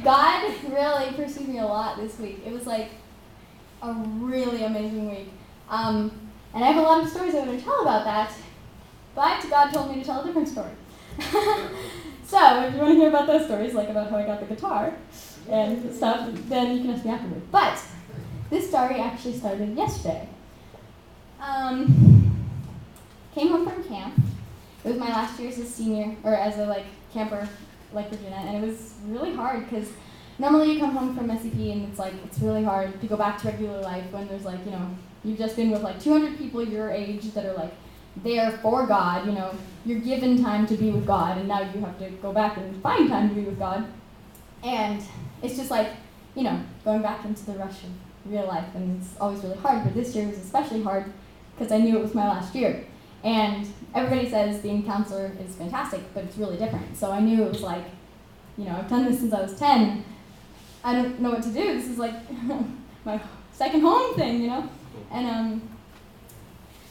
God really pursued me a lot this week. It was like a really amazing week. And I have a lot of stories I want to tell about that, but God told me to tell a different story. So, if you want to hear about those stories, like about how I got the guitar and stuff, then you can ask me afterward. But this story actually started yesterday. Came home from camp. It was my last year as a senior, or as a camper like Regina, and it was really hard because normally you come home from SEP and it's really hard to go back to regular life when there's you've just been with 200 people your age that are there for God, you're given time to be with God, and now you have to go back and find time to be with God. And it's just going back into the rush of real life, and it's always really hard, but this year was especially hard because I knew it was my last year. And everybody says being a counselor is fantastic, but it's really different. So I knew it was I've done this since I was 10. I don't know what to do. This is my second home thing, And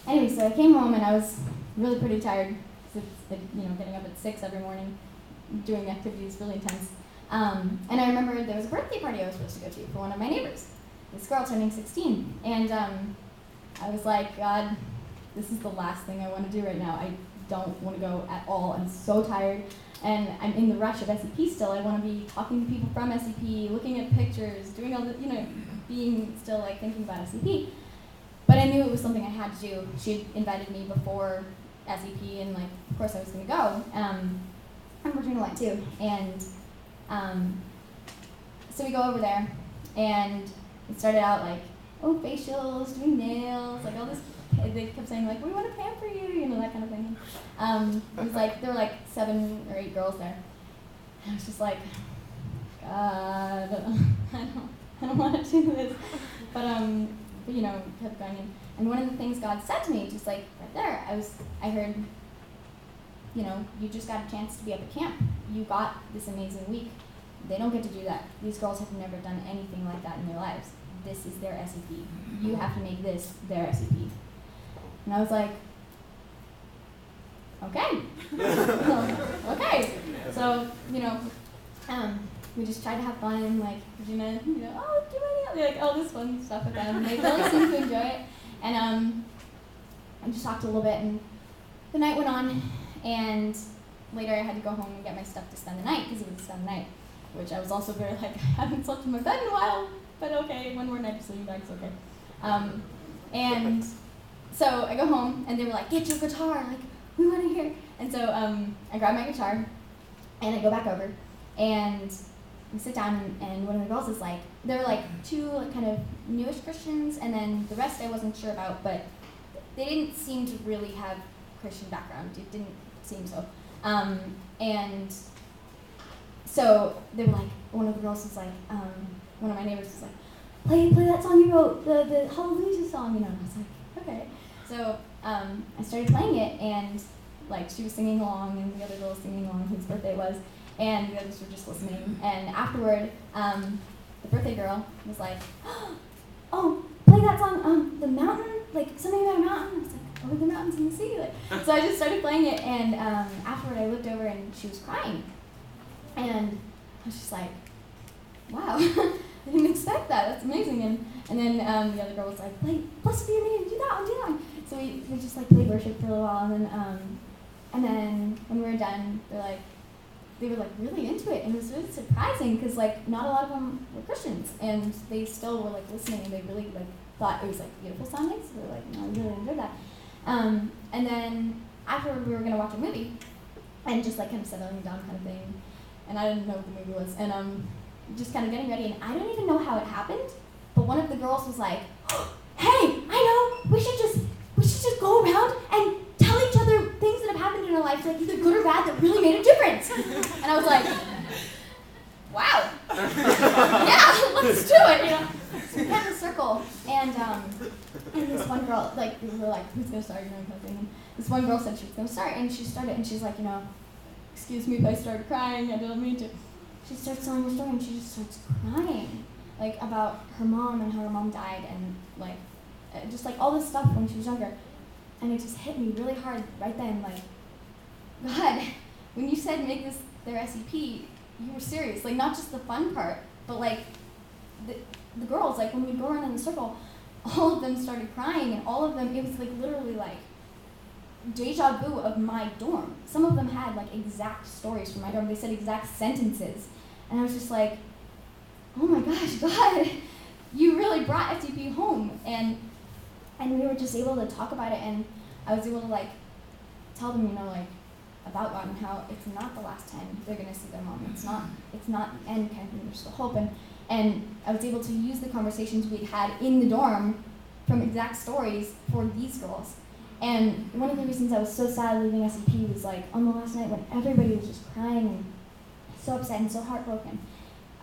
anyway, so I came home and I was really pretty tired. Getting up at 6 every morning, doing activities really intense. And I remember there was a birthday party I was supposed to go to for one of my neighbors. This girl turning 16. And I was like, God, this is the last thing I want to do right now. I don't want to go at all. I'm so tired. And I'm in the rush of SEP still. I want to be talking to people from SEP, looking at pictures, doing all the, being still thinking about SEP. But I knew it was something I had to do. She invited me before SEP, and of course I was going to go. And Regina went too. And so we go over there, and it started out facials, doing nails, all this. They kept saying we want to pamper you, that kind of thing. It was there were 7 or 8 girls there, and I was just God, I don't want to do this, but kept going in. And one of the things God said to me, just right there, I heard, you just got a chance to be up at camp. You got this amazing week. They don't get to do that. These girls have never done anything like that in their lives. This is their SEP. You have to make this their SEP. And I was like, okay. Okay. So, we just tried to have fun, Regina, all this fun stuff with them. They really seemed to enjoy it. And I just talked a little bit, and the night went on, and later I had to go home and get my stuff to spend the night, because it was a Sunday night, which I was also very I haven't slept in my bed in a while, but okay, one more night of sleeping bags, okay. And so I go home, and they were like, get your guitar, we want to hear. And so I grab my guitar, and I go back over, and we sit down, and one of the girls is there were 2 kind of newish Christians, and then the rest I wasn't sure about, but they didn't seem to really have Christian background. It didn't seem so. And so they were one of the girls was one of my neighbors was play that song you wrote, the Hallelujah song, and I was okay. So I started playing it, and she was singing along, and the other girl was singing along whose birthday it was, and the others were just listening. And afterward, the birthday girl was oh, play that song, the mountain, something about a mountain. I was oh, the mountains in the sea. So I just started playing it, and afterward I looked over, and she was crying. And I was just wow, I didn't expect that. That's amazing. And then the other girl was play, blessed be your name, do that one. So we just played worship for a little while, and then when we were done, they were really into it, and it was really surprising because not a lot of them were Christians, and they still were listening, and they really thought it was beautiful sounding. So they were I really enjoyed that. And then afterward we were gonna watch a movie, and just kind of settling down kind of thing, and I didn't know what the movie was, and just kind of getting ready, and I don't even know how it happened, but one of the girls was hey, I know, we should just go around and tell each other things that have happened in our lives, either good or bad, that really made a difference. And I was wow, yeah, let's do it, So we got in a circle, and this one girl, we were who's gonna start, kind of thing. And this one girl said she was gonna start, and she started, and she's excuse me if I started crying, I didn't mean to. She starts telling her story, and she just starts crying, about her mom and how her mom died, and just all this stuff when she was younger. And it just hit me really hard right then, God, when you said make this their SEP, you were serious. Like, not just the fun part, but like the girls, like when we'd go around in a circle, all of them started crying, and all of them, it was like literally like deja vu of my dorm. Some of them had like exact stories from my dorm. They said exact sentences. And I was just like, oh my gosh, God, you really brought SEP home. And we were just able to talk about it, and I was able to like tell them, like about God and how it's not the last time they're gonna see their mom. It's not the end kind of thing. There's still hope. And I was able to use the conversations we'd had in the dorm from exact stories for these girls. And one of the reasons I was so sad leaving SEP was like on the last night when everybody was just crying and so upset and so heartbroken.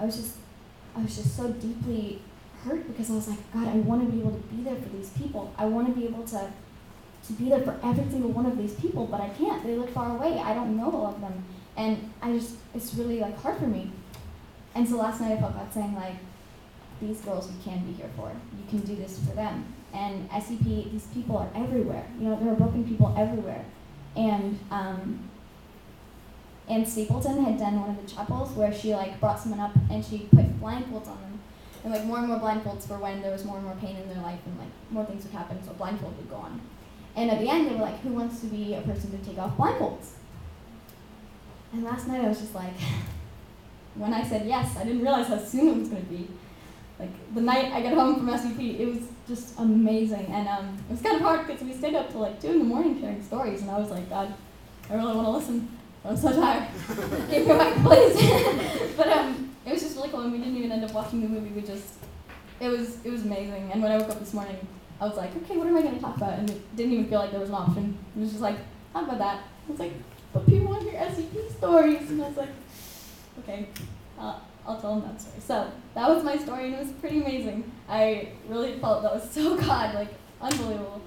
I was just so deeply hurt because I was like, God, I want to be able to be there for these people. I want to be able to be there for every single one of these people, but I can't. They live far away. I don't know all of them. And it's really like hard for me. And so last night I felt God saying like, these girls you can be here for. You can do this for them. And SEP, these people are everywhere. There are broken people everywhere. And Stapleton had done one of the chapels where she like brought someone up and she put blindfolds on them. And like more and more blindfolds for when there was more and more pain in their life and like more things would happen, so blindfold would go on. And at the end they were like, who wants to be a person to take off blindfolds? And last night I was just like, when I said yes, I didn't realize how soon it was going to be. Like the night I got home from SEP, it was just amazing. And it was kind of hard because we stayed up till like 2 in the morning sharing stories, and I was like, God, I really want to listen. I'm so tired. Give me back, please. But it was just really cool, and we didn't even end up watching the movie. It was amazing. And when I woke up this morning, I was like, okay, what am I going to talk about? And it didn't even feel like there was an option. It was just like, talk about that. I was like, but people want to hear SEP stories. And I was like, okay, I'll tell them that story. So that was my story, and it was pretty amazing. I really felt that was so God, like unbelievable.